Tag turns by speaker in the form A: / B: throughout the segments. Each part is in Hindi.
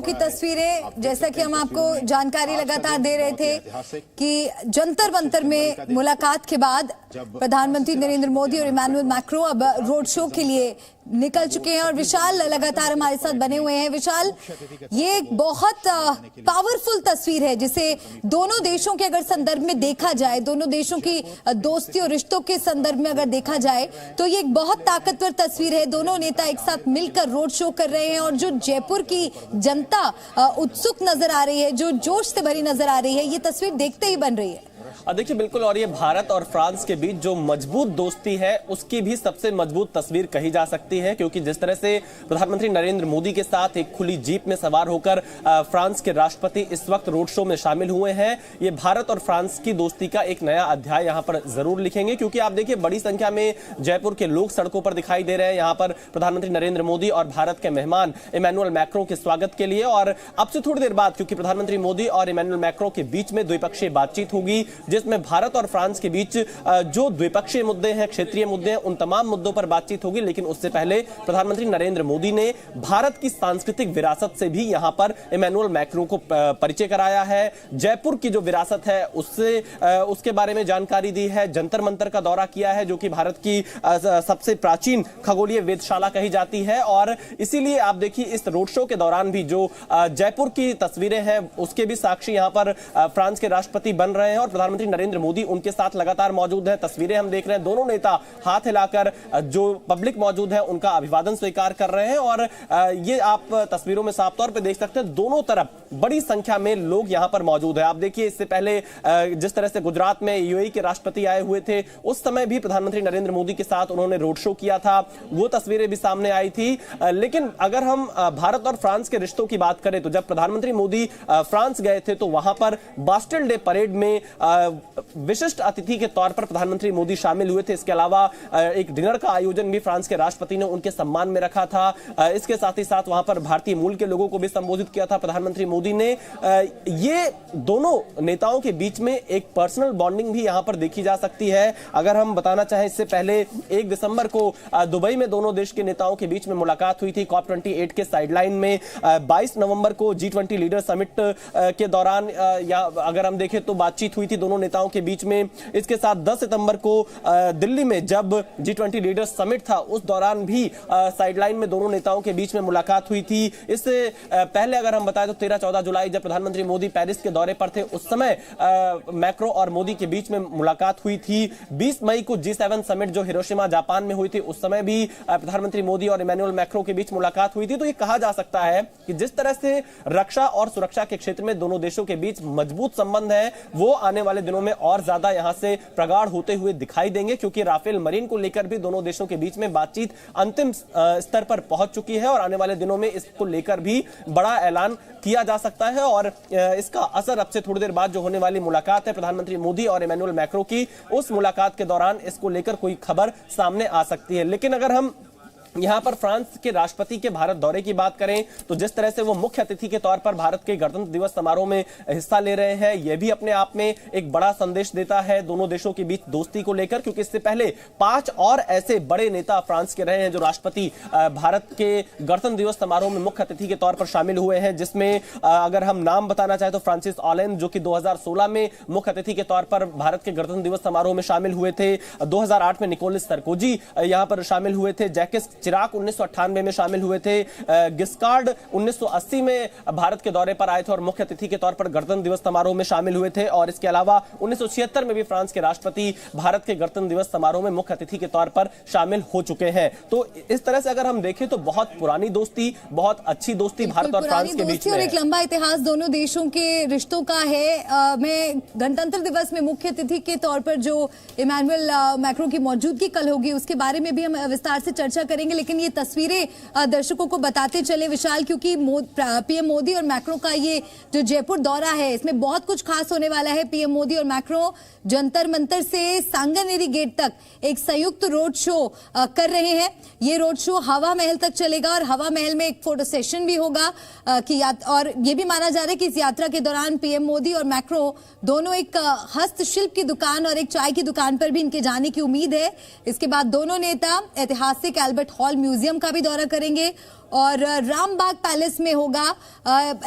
A: की तस्वीरें, जैसा कि हम आपको जानकारी लगातार दे रहे थे कि जंतर मंतर में मुलाकात के बाद प्रधानमंत्री नरेंद्र मोदी और इमैनुअल मैक्रो अब रोड शो के लिए निकल चुके हैं और विशाल लगातार हमारे साथ बने हुए हैं। विशाल, ये एक बहुत पावरफुल तस्वीर है जिसे दोनों देशों के अगर संदर्भ में देखा जाए, दोनों देशों की दोस्ती और रिश्तों के संदर्भ में अगर देखा जाए तो ये एक बहुत ताकतवर तस्वीर है। दोनों नेता एक साथ मिलकर रोड शो कर रहे हैं और जो जयपुर की जनता उत्सुक नजर आ रही है, जो जोश से भरी नजर आ रही है, ये तस्वीर देखते ही बन रही है।
B: देखिए बिल्कुल, और ये भारत और फ्रांस के बीच जो मजबूत दोस्ती है उसकी भी सबसे मजबूत तस्वीर कही जा सकती है, क्योंकि जिस तरह से प्रधानमंत्री नरेंद्र मोदी के साथ एक खुली जीप में सवार होकर फ्रांस के राष्ट्रपति इस वक्त रोड शो में शामिल हुए हैं, ये भारत और फ्रांस की दोस्ती का एक नया अध्याय यहाँ पर जरूर लिखेंगे। क्योंकि आप देखिए बड़ी संख्या में जयपुर के लोग सड़कों पर दिखाई दे रहे हैं यहाँ पर प्रधानमंत्री नरेंद्र मोदी और भारत के मेहमान इमैनुअल मैक्रो के स्वागत के लिए। और अब से थोड़ी देर बाद, क्योंकि प्रधानमंत्री मोदी और इमैनुअल मैक्रो के बीच में द्विपक्षीय बातचीत होगी जिसमें भारत और फ्रांस के बीच जो द्विपक्षीय मुद्दे हैं, क्षेत्रीय मुद्दे हैं, उन तमाम मुद्दों पर बातचीत होगी। लेकिन उससे पहले प्रधानमंत्री नरेंद्र मोदी ने भारत की सांस्कृतिक विरासत से भी यहां पर इमैनुअल मैक्रो को परिचय कराया है। जयपुर की जो विरासत है उसके बारे में जानकारी दी है। जंतर मंतर का दौरा किया है जो कि भारत की सबसे प्राचीन खगोलीय वेधशाला कही जाती है। और इसीलिए आप देखिए इस रोड शो के दौरान भी जो जयपुर की तस्वीरें हैं उसके भी साक्षी यहां पर फ्रांस के राष्ट्रपति बन रहे हैं और प्रधानमंत्री नरेंद्र मोदी उनके साथ लगातार मौजूद है। तस्वीरें हम देख रहे हैं, दोनों नेता हाथ हिलाकर जो पब्लिक मौजूद है उनका अभिवादन स्वीकार कर रहे हैं। और ये आप तस्वीरों में साफ तौर पे देख सकते हैं, दोनों तरफ बड़ी संख्या में लोग यहां पर मौजूद है। आप देखिए इससे पहले जिस तरह से गुजरात में यूएई के राष्ट्रपति आए हुए थे, उस समय भी प्रधानमंत्री नरेंद्र मोदी के साथ उन्होंने रोड शो किया था, वो तस्वीरें भी सामने आई थी। लेकिन अगर हम भारत और फ्रांस के रिश्तों की बात करें तो जब प्रधानमंत्री मोदी फ्रांस गए थे तो वहां पर बास्टिल डे परेड में विशिष्ट अतिथि के तौर पर प्रधानमंत्री मोदी शामिल हुए थे। इसके अलावा एक डिनर का आयोजन भी फ्रांस के राष्ट्रपति ने उनके सम्मान में रखा था। इसके साथ ही साथ वहां पर भारतीय मूल के लोगों को भी संबोधित किया था प्रधानमंत्री मोदी ने। ये दोनों नेताओं के बीच में एक पर्सनल बॉन्डिंग भी यहां पर देखी जा सकती है। अगर हम बताना चाहें, इससे पहले 1 दिसंबर को दुबई में दोनों देश के नेताओं के बीच में मुलाकात हुई थी COP28 के साइडलाइन में। 22 नवंबर को G20 लीडर समिट के दौरान या अगर हम देखें तो बातचीत हुई थी दोनों नेताओं के बीच में। इसके साथ 10 सितंबर को दिल्ली में जब G20 लीडर्स समिट था उस दौरान भी साइडलाइन में दोनों नेताओं के बीच में मुलाकात हुई थी। इससे पहले अगर हम बताएं तो 13-14 जुलाई जब प्रधानमंत्री मोदी पेरिस के दौरे पर थे उस समय मैक्रो और मोदी के बीच में मुलाकात हुई थी। 20 मई को G7 समिट जो हिरोशिमा जापान में हुई थी उस समय भी प्रधानमंत्री मोदी और इमैनुअल मैक्रो के बीच मुलाकात हुई थी। तो ये कहा जा सकता है कि जिस तरह से रक्षा और सुरक्षा के क्षेत्र में दोनों देशों के बीच मजबूत संबंध है वो आने वाले दिनों में और ज्यादा यहां से प्रगाढ़ होते हुए दिखाई देंगे, क्योंकि राफेल मरीन को लेकर भी दोनों देशों के बीच में बातचीत अंतिम स्तर पर पहुंच चुकी है और आने वाले दिनों में इसको लेकर भी बड़ा ऐलान किया जा सकता है। और इसका असर अब से थोड़ी देर बाद जो होने वाली मुलाकात है प्रधानमंत्री मोदी और इमैनुअल मैक्रो की, उस मुलाकात के दौरान इसको लेकर कोई खबर सामने आ सकती है। लेकिन अगर हम यहां पर फ्रांस के राष्ट्रपति के भारत दौरे की बात करें तो जिस तरह से वो मुख्य अतिथि के तौर पर भारत के गणतंत्र दिवस समारोह में हिस्सा ले रहे हैं, यह भी अपने आप में एक बड़ा संदेश देता है दोनों देशों के बीच दोस्ती को लेकर। क्योंकि इससे पहले 5 और ऐसे बड़े नेता फ्रांस के रहे हैं जो राष्ट्रपति भारत के गणतंत्र दिवस समारोह में मुख्य अतिथि के तौर पर शामिल हुए हैं, जिसमें अगर हम नाम बताना चाहें तो फ्रांसिस ऑलैंड जो कि 2016 में मुख्य अतिथि के तौर पर भारत के गणतंत्र दिवस समारोह में शामिल हुए थे। 2008 में निकोलस सरकोजी यहां पर शामिल हुए थे। जैकिस चिराक 1998 में शामिल हुए थे। गिस्कार्ड 1980 में भारत के दौरे पर आए थे और मुख्य अतिथि के तौर पर गणतंत्र दिवस समारोह में शामिल हुए थे। और इसके अलावा 1976 में भी फ्रांस के राष्ट्रपति भारत के गणतंत्र दिवस समारोह में मुख्य अतिथि के तौर पर शामिल हो चुके हैं। तो इस तरह से अगर हम देखें तो बहुत पुरानी दोस्ती, बहुत अच्छी दोस्ती भारत और फ्रांस के बीच में
A: और एक लंबा इतिहास दोनों देशों के रिश्तों का है। मैं गणतंत्र दिवस में मुख्य अतिथि के तौर पर जो इमैनुअल मैक्रो की मौजूदगी कल होगी उसके बारे में भी हम विस्तार से चर्चा करेंगे। लेकिन ये तस्वीरें दर्शकों को बताते चले विशाल, क्योंकि पीएम मोदी और मैक्रो का ये जो जयपुर दौरा है इसमें बहुत कुछ खास होने वाला है। पीएम मोदी और मैक्रो जंतर मंतर से सांगानेरी गेट तक एक संयुक्त रोड शो कर रहे हैं। ये रोड शो हवा महल तक चलेगा और हवा महल में एक फोटो सेशन भी होगा और ये भी माना जा रहा है कि इस यात्रा के दौरान पीएम मोदी और मैक्रो दोनों एक हस्तशिल्प की दुकान और एक चाय की दुकान पर भी इनके जाने की उम्मीद है। इसके बाद दोनों नेता ऐतिहासिक एल्बर्ट हॉल म्यूजियम का भी दौरा करेंगे और रामबाग पैलेस में होगा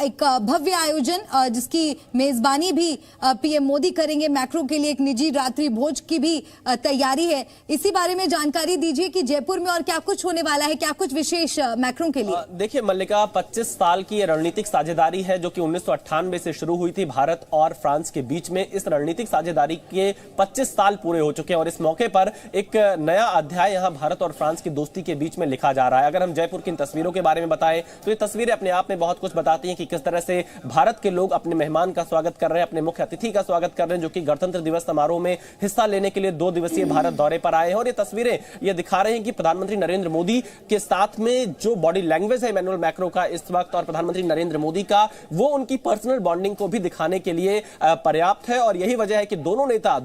A: एक भव्य आयोजन जिसकी मेजबानी भी पीएम मोदी करेंगे। मैक्रो के लिए एक निजी रात्रि भोज की भी तैयारी है। इसी बारे में जानकारी दीजिए कि जयपुर में और क्या कुछ होने वाला है, क्या कुछ विशेष मैक्रो के लिए।
B: देखिए मल्लिका, 25 साल की रणनीतिक साझेदारी है जो कि 1998 से शुरू हुई थी भारत और फ्रांस के बीच में। इस रणनीतिक साझेदारी के 25 साल पूरे हो चुके हैं और इस मौके पर एक नया अध्याय यहां भारत और फ्रांस की दोस्ती के बीच में लिखा जा रहा है। अगर हम जयपुर की इन तस्वीरों के बारे में बताएं तो ये तस्वीरें अपने आप में बहुत कुछ बताती हैं कि किस तरह से भारत के लोग अपने मेहमान का स्वागत कर रहे हैं, अपने मुख्य अतिथि का स्वागत कर रहे हैं जो कि गणतंत्र दिवस समारोह में हिस्सा लेने के लिए 2 दिवसीय भारत दौरे पर आए हैं। और ये तस्वीरें ये दिखा रहे हैं कि प्रधानमंत्री नरेंद्र मोदी के साथ में जो बॉडी लैंग्वेज है इमैनुअल मैक्रो का इस वक्त और प्रधानमंत्री नरेंद्र मोदी का, वो उनकी पर्सनल बॉन्डिंग को भी दिखाने के लिए पर्याप्त है। और यही वजह है कि दोनों नेता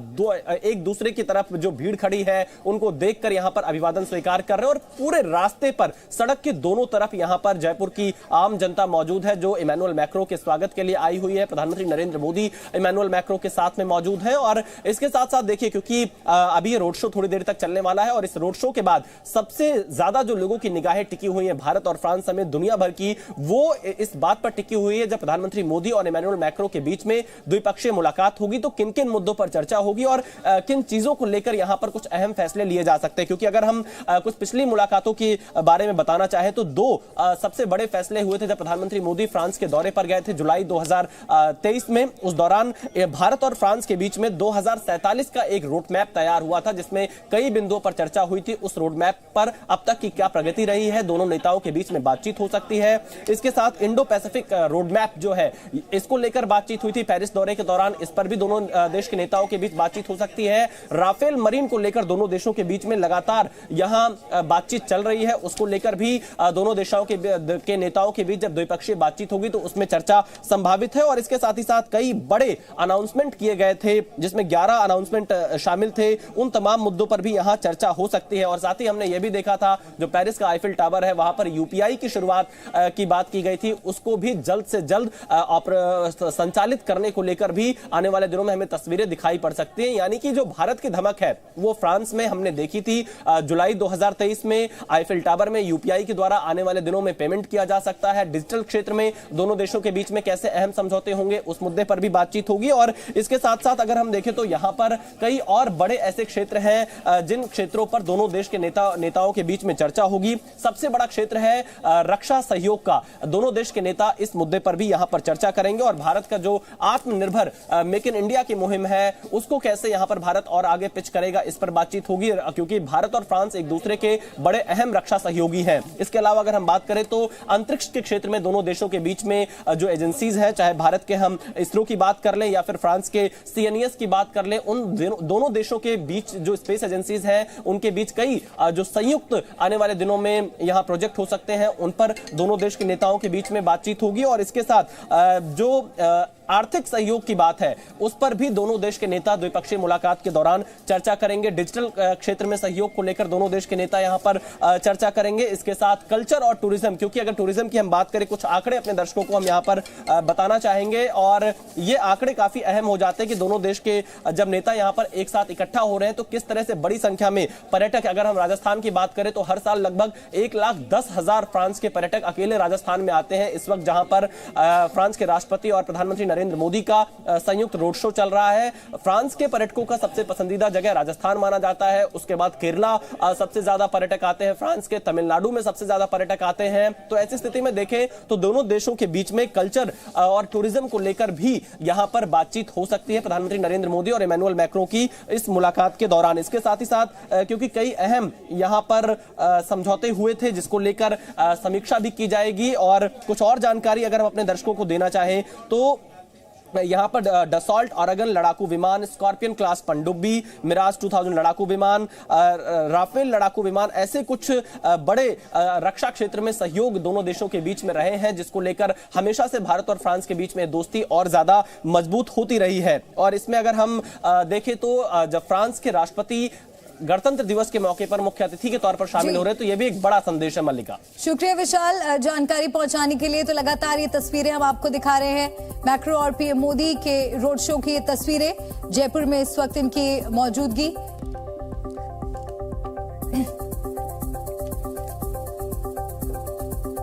B: एक दूसरे की तरफ जो भीड़ खड़ी है उनको देखकर यहां पर अभिवादन स्वीकार कर रहे हैं और पूरे रास्ते पर सड़क के दोनों तरफ यहां पर जयपुर की आम जनता मौजूद है जो इमैनुअल मैक्रो के स्वागत के लिए आई हुई है। प्रधानमंत्री नरेंद्र मोदी इमैनुअल मैक्रो के साथ में मौजूद है और इसके साथ साथ देखिए क्योंकि अभी ये रोड शो थोड़ी देर तक चलने वाला है और इस रोड शो के बाद सबसे ज्यादा जो लोगों की निगाहें टिकी हुई हैं भारत और फ्रांस समेत दुनिया भर की, वो इस बात पर टिकी हुई है जब प्रधानमंत्री मोदी और इमैनुअल मैक्रो के बीच में द्विपक्षीय मुलाकात होगी तो किन किन मुद्दों पर चर्चा होगी और किन चीजों को लेकर यहां पर कुछ अहम फैसले लिए जा सकते हैं। क्योंकि अगर हम कुछ पिछली मुलाकातों के बारे में बताना चाहें तो 2 सबसे बड़े फैसले हुए थे जब प्रधानमंत्री मोदी फ्रांस के दौरे पर गए थे जुलाई 2023 में। उस दौरान भारत और फ्रांस के बीच में 2047 का एक रोड मैप तैयार हुआ था जिसमें कई बिंदुओं पर चर्चा हुई थी। उस रोड मैप पर अब तक की क्या प्रगति रही है, दोनों नेताओं के बीच में बातचीत हो सकती है। इसके साथ इंडो पैसिफिक रोड मैप जो है इसको लेकर बातचीत हुई थी पेरिस दौरे के दौरान, इस पर भी दोनों देश के नेताओं के बीच बातचीत हो सकती है। राफेल मरीन को लेकर दोनों देशों के बीच में लगातार यहां बातचीत चल रही है, उसको लेकर भी दोनों देशों के नेताओं के बीच जब द्विपक्षीय बातचीत होगी तो उसमें चर्चा संभावित है। और इसके साथ ही साथ कई बड़े अनाउंसमेंट किए गए थे जिसमें 11 अनाउंसमेंट शामिल थे, उन तमाम मुद्दों पर भी यहां चर्चा हो सकती है। और साथ ही हमने यह भी देखा था जो पेरिस का आईफिल टावर है वहां पर यूपीआई की शुरुआत की बात की गई थी, उसको भी जल्द से जल्द संचालित करने को लेकर भी आने वाले दिनों में हमें तस्वीरें दिखाई पड़ सकती हैं। यानी कि जो भारत की धमक है वो फ्रांस में हमने देखी थी जुलाई 2023 में आईफिल टावर में यूपीआई के द्वारा आने वाले दिनों में पेमेंट किया जा सकता है। डिजिटल क्षेत्र में दोनों देशों के बीच में कैसे अहम समझौते होंगे उस मुद्दे पर भी बातचीत होगी। और इसके साथ साथ अगर हम देखें तो यहां पर कई और बड़े ऐसे क्षेत्र हैं जिन क्षेत्रों पर दोनों देश के नेताओं के बीच में चर्चा होगी। सबसे बड़ा क्षेत्र है रक्षा सहयोग का, दोनों देश के नेता इस मुद्दे पर भी यहां पर चर्चा करेंगे और भारत का जो आत्मनिर्भर मेक इन इंडिया की मुहिम है उसको कैसे यहां पर भारत और आगे पिच करेगा इस पर बातचीत होगी क्योंकि भारत और फ्रांस एक दूसरे के बड़े अहम रक्षा सहयोगी हैं। इसके अलावा अगर हम बात करें तो अंतरिक्ष के क्षेत्र में दोनों देशों के बीच में जो एजेंसीज है, चाहे भारत के हम इसरो की बात कर लें या फिर फ्रांस के सीएनईएस की बात कर लें, उन दोनों देशों के बीच जो स्पेस एजेंसीज हैं उनके बीच कई जो संयुक्त आने वाले दिनों में यहां प्रोजेक्ट हो सकते हैं, उन पर दोनों देश के नेताओं के बीच में बातचीत होगी। और इसके साथ जो आर्थिक सहयोग की बात है उस पर भी दोनों देश के नेता द्विपक्षीय मुलाकात के दौरान चर्चा करेंगे। डिजिटल क्षेत्र में सहयोग को लेकर दोनों देश के नेता यहां पर चर्चा करेंगे। इसके साथ कल्चर और टूरिज्म, क्योंकि अगर टूरिज्म की हम बात करें, कुछ आंकड़े अपने दर्शकों को हम यहां पर बताना चाहेंगे और ये आंकड़े काफी अहम हो जाते हैं कि दोनों देश के जब नेता यहां पर एक साथ इकट्ठा हो रहे हैं तो किस तरह से बड़ी संख्या में पर्यटक, अगर हम राजस्थान की बात करें तो हर साल लगभग 1,10,000 फ्रांस के पर्यटक अकेले राजस्थान में आते हैं। इस वक्त जहां पर फ्रांस के राष्ट्रपति और प्रधानमंत्री नरेंद्र मोदी का संयुक्त रोड शो चल रहा है, फ्रांस के पर्यटकों का सबसे पसंदीदा जगह राजस्थान माना जाता है। उसके बाद केरला सबसे ज्यादा पर्यटक आते हैं फ्रांस के, तमिलनाडु में सबसे ज्यादा पर्यटक आते हैं। तो ऐसी स्थिति में देखें तो दोनों देशों के बीच में कल्चर और टूरिज्म को लेकर भी यहां पर बातचीत हो सकती है प्रधानमंत्री नरेंद्र मोदी और इमैनुअल मैक्रो की इस मुलाकात के दौरान। इसके साथ ही साथ क्योंकि कई अहम यहां पर समझौते हुए थे जिसको लेकर समीक्षा भी की जाएगी और कुछ और जानकारी अगर हम अपने दर्शकों को देना चाहें तो यहां पर डसॉल्ट ऑरेगन लड़ाकू विमान, स्कॉर्पियन क्लास पनडुब्बी, मिराज 2000 लड़ाकू विमान, राफेल लड़ाकू विमान, ऐसे कुछ बड़े रक्षा क्षेत्र में सहयोग दोनों देशों के बीच में रहे हैं जिसको लेकर हमेशा से भारत और फ्रांस के बीच में दोस्ती और ज्यादा मजबूत होती रही है। और इसमें अगर हम देखें तो जब फ्रांस के राष्ट्रपति गणतंत्र दिवस के मौके पर मुख्य अतिथि के तौर पर शामिल हो रहे हैं तो यह भी एक बड़ा संदेश है। मल्लिका,
A: शुक्रिया विशाल जानकारी पहुंचाने के लिए। तो लगातार ये तस्वीरें हम आपको दिखा रहे हैं, मैक्रो और पीएम मोदी के रोड शो की ये तस्वीरें, जयपुर में इस वक्त इनकी मौजूदगी।